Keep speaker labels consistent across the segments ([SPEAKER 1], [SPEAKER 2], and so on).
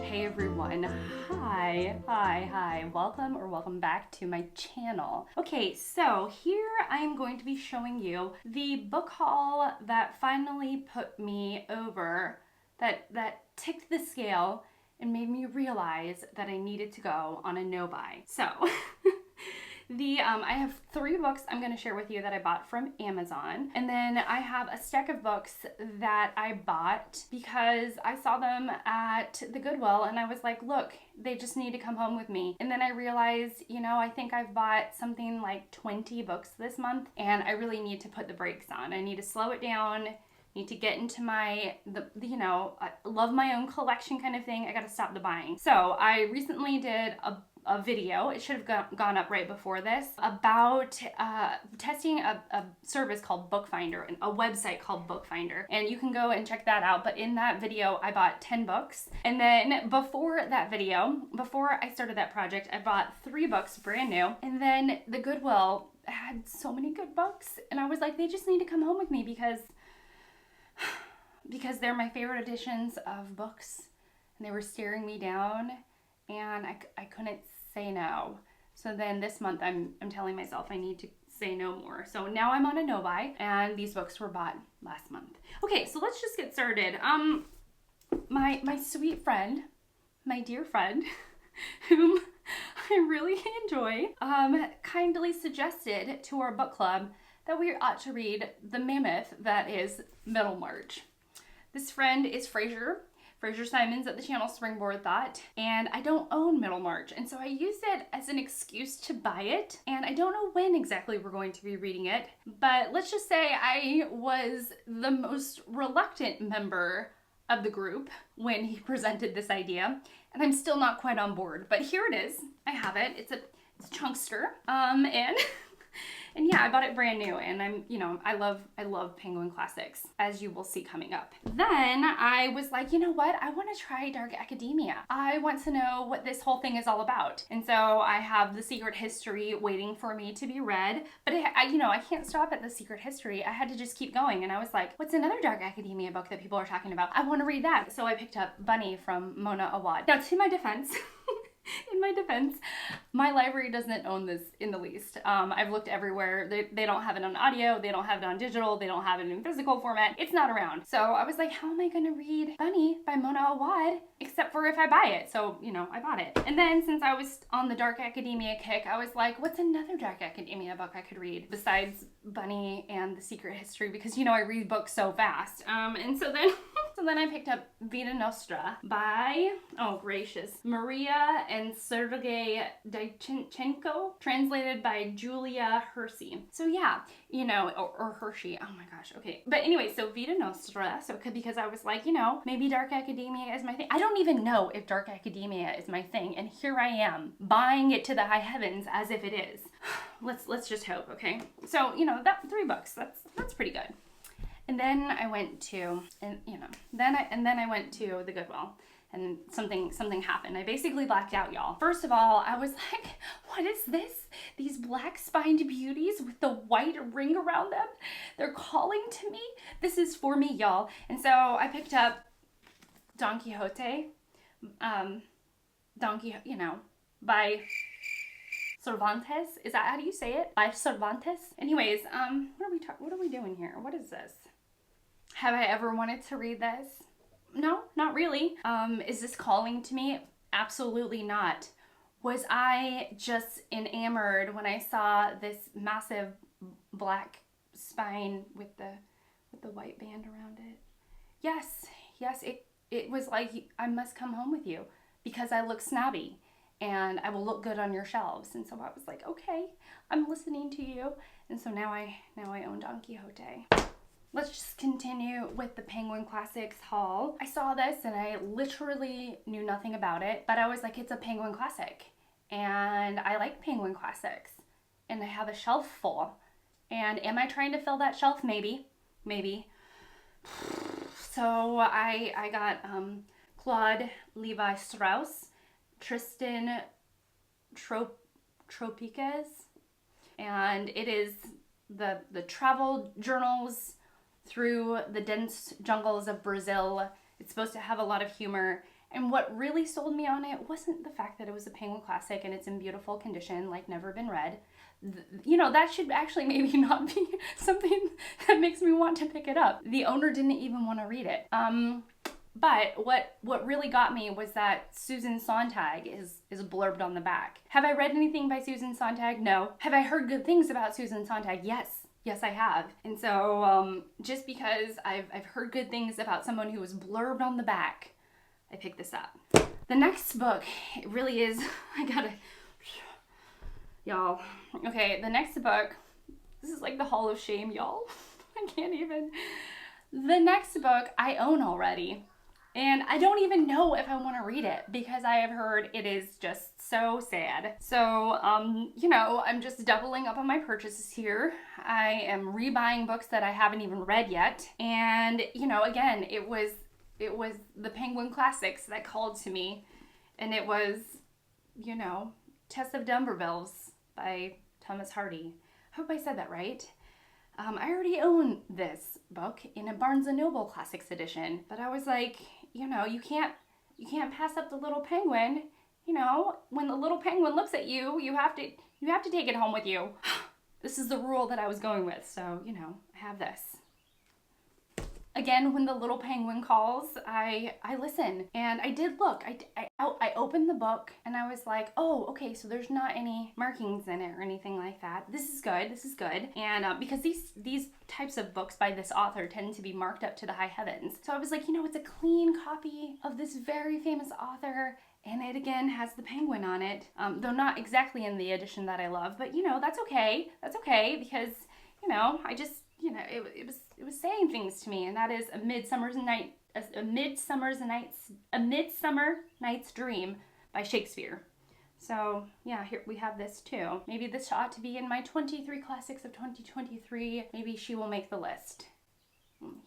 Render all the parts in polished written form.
[SPEAKER 1] Hey everyone, hi, welcome back to my channel. Okay, so here I'm going to be showing you the book haul that finally put me over, that ticked the scale and made me realize that I needed to go on a no-buy. So, I have 3 books I'm going to share with you that I bought from Amazon. And then I have a stack of books that I bought because I saw them at the Goodwill and I was like, look, they just need to come home with me. And then I realized, I think I've bought something like 20 books this month and I really need to put the brakes on. I need to slow it down. Need to get into I love my own collection kind of thing. I got to stop the buying. So I recently did a video, it should have gone up right before this, about testing a service called Bookfinder, a website called Bookfinder, and you can go and check that out. But in that video I bought 10 books, and then before that video, before I started that project, I bought 3 books brand new, and then the Goodwill had so many good books and I was like, they just need to come home with me because they're my favorite editions of books and they were staring me down and I couldn't say no. So then this month I'm telling myself I need to say no more. So now I'm on a no buy and these books were bought last month. Okay, so let's just get started. My sweet friend, my dear friend, whom I really enjoy, kindly suggested to our book club that we ought to read the mammoth that is Middlemarch. This friend is Fraser Simons at the channel Springboard Thought, and I don't own Middlemarch, and so I used it as an excuse to buy it, and I don't know when exactly we're going to be reading it, but let's just say I was the most reluctant member of the group when he presented this idea, and I'm still not quite on board, but here it is. I have it. It's a chunkster, and yeah, I bought it brand new, and I love Penguin Classics, as you will see coming up. Then I was like, you know what? I want to try Dark Academia. I want to know what this whole thing is all about. And so I have The Secret History waiting for me to be read, but I can't stop at The Secret History. I had to just keep going, and I was like, what's another Dark Academia book that people are talking about? I want to read that. So I picked up Bunny from Mona Awad. Now, to my defense, my library doesn't own this in the least. I've looked everywhere. They don't have it on audio. They don't have it on digital. They don't have it in physical format. It's not around. So I was like, how am I going to read Bunny by Mona Awad except for if I buy it? So, I bought it. And then since I was on the Dark Academia kick, I was like, what's another Dark Academia book I could read besides Bunny and The Secret History? Because, I read books so fast. And so then... So then I picked up Vita Nostra by, oh gracious, Maria and Sergei Dyachenko, translated by Julia Hersey. So yeah, or Hershey, oh my gosh, okay. But anyway, so Vita Nostra, because I was like, maybe Dark Academia is my thing. I don't even know if Dark Academia is my thing, and here I am, buying it to the high heavens as if it is. Let's just hope, okay? So, that 3 books, that's pretty good. And then I went to, then I went to the Goodwill, and something happened. I basically blacked out, y'all. First of all, I was like, what is this? These black spined beauties with the white ring around them? They're calling to me? This is for me, y'all. And so I picked up Don Quixote, by Cervantes. Is that how do you say it? By Cervantes? Anyways, what are we doing here? What is this? Have I ever wanted to read this? No, not really. Is this calling to me? Absolutely not. Was I just enamored when I saw this massive black spine with the white band around it? Yes, it was like, I must come home with you because I look snobby and I will look good on your shelves. And so I was like, okay, I'm listening to you. And so now I own Don Quixote. Let's just continue with the Penguin Classics haul. I saw this and I literally knew nothing about it, but I was like, it's a Penguin Classic. And I like Penguin Classics. And I have a shelf full. And am I trying to fill that shelf? Maybe. So I got Claude Levi-Strauss, Tristan Tropiquez, and it is the travel journals through the dense jungles of Brazil. It's supposed to have a lot of humor, And what really sold me on it wasn't the fact that it was a Penguin classic and it's in beautiful condition, like never been read. That should actually maybe not be something that makes me want to pick it up. The owner didn't even want to read it. But what really got me was that Susan Sontag is blurbed on the back. Have I read anything by Susan Sontag? No. Have I heard good things about Susan Sontag? Yes. Yes, I have. And so just because I've heard good things about someone who was blurbed on the back, I picked this up. The next book, it really is, y'all. Okay, the next book, this is like the Hall of Shame, y'all. I can't even. The next book I own already. And I don't even know if I want to read it because I have heard it is just so sad. So, I'm just doubling up on my purchases here. I am rebuying books that I haven't even read yet. And, again, it was the Penguin Classics that called to me. And it was, Tess of Dumbervilles by Thomas Hardy. I hope I said that right. I already own this book in a Barnes & Noble Classics edition. But I was like, you can't pass up the little penguin. When the little penguin looks at you, you have to take it home with you. This is the rule that I was going with, so, I have this. Again, when the little penguin calls, I listen. And I did look. I opened the book and I was like, oh, okay, so there's not any markings in it or anything like that. This is good. And because these types of books by this author tend to be marked up to the high heavens. So I was like, it's a clean copy of this very famous author. And it again has the penguin on it, though not exactly in the edition that I love. But, that's okay. That's okay because, I just... it was saying things to me, and that is A Midsummer Night's Dream by Shakespeare. So, yeah, here we have this too. Maybe this ought to be in my 23 classics of 2023. Maybe she will make the list.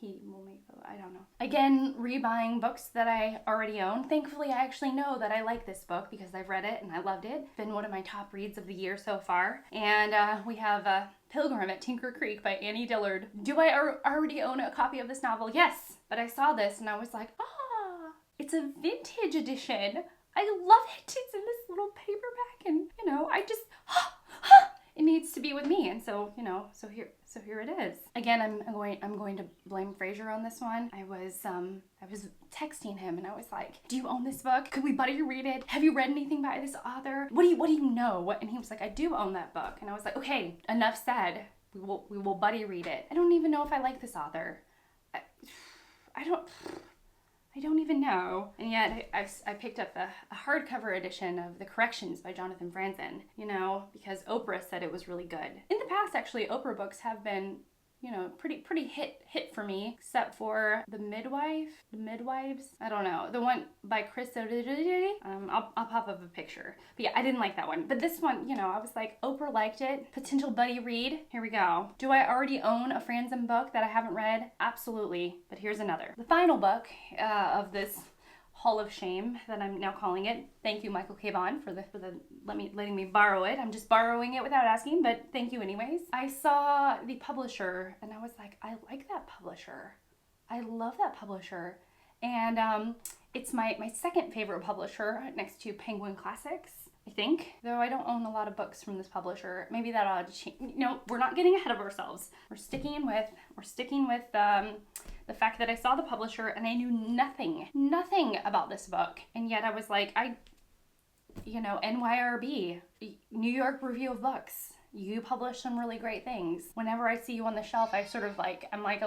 [SPEAKER 1] He will make the, I don't know. Again, rebuying books that I already own. Thankfully, I actually know that I like this book because I've read it and I loved it. It's been one of my top reads of the year so far. And we have Pilgrim at Tinker Creek by Annie Dillard. Do I already own a copy of this novel? Yes. But I saw this and I was like, it's a vintage edition. I love it. It's in this little paperback and, I just, it needs to be with me. And so, so here it is. Again, I'm going to blame Fraser on this one. I was texting him and I was like, do you own this book? Could we buddy read it? Have you read anything by this author? What do you know? And he was like, I do own that book. And I was like, okay, enough said. We will buddy read it. I don't even know if I like this author. I don't even know. And yet I picked up a hardcover edition of The Corrections by Jonathan Franzen, because Oprah said it was really good. In the past, actually, Oprah books have been, pretty hit for me, except for The Midwives. I don't know. The one by Chris, I'll pop up a picture. But yeah, I didn't like that one. But this one, I was like, Oprah liked it. Potential buddy read. Here we go. Do I already own a Franzen book that I haven't read? Absolutely. But here's another. The final book of this Hall of Shame that I'm now calling it. Thank you, Michael K. Vaughan, for letting me borrow it. I'm just borrowing it without asking, but thank you anyways. I saw the publisher and I was like, I like that publisher. I love that publisher. And it's my second favorite publisher next to Penguin Classics, I think. Though I don't own a lot of books from this publisher. Maybe that ought to change. We're not getting ahead of ourselves. We're sticking with the fact that I saw the publisher and I knew nothing about this book. And yet I was like, NYRB, New York Review of Books. You publish some really great things. Whenever I see you on the shelf, I sort of I'm like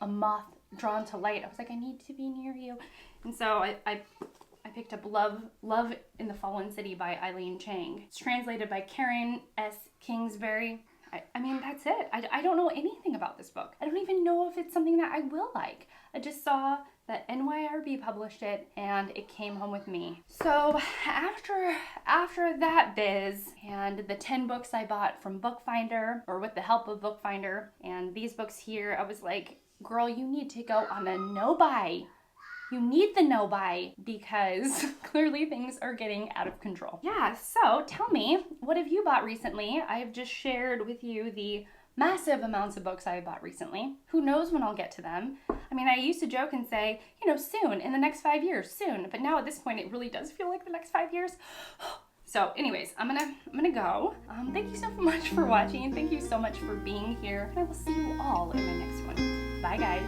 [SPEAKER 1] a moth drawn to light. I was like, I need to be near you. And so I picked up Love in the Fallen City by Eileen Chang. It's translated by Karen S. Kingsbury. I mean, that's it. I don't know anything about this book. I don't even know if it's something that I will like. I just saw that NYRB published it and it came home with me. So after that biz and the 10 books I bought from Bookfinder, or with the help of Bookfinder, and these books here, I was like, girl, you need to go on a no-buy. You need the no-buy because clearly things are getting out of control. Yeah, so tell me, what have you bought recently? I've just shared with you the massive amounts of books I bought recently. Who knows when I'll get to them? I mean, I used to joke and say, you know, soon, in the next 5 years, soon. But now at this point, it really does feel like the next 5 years. So anyways, I'm gonna go. Thank you so much for watching. Thank you so much for being here. And I will see you all in my next one. Bye, guys.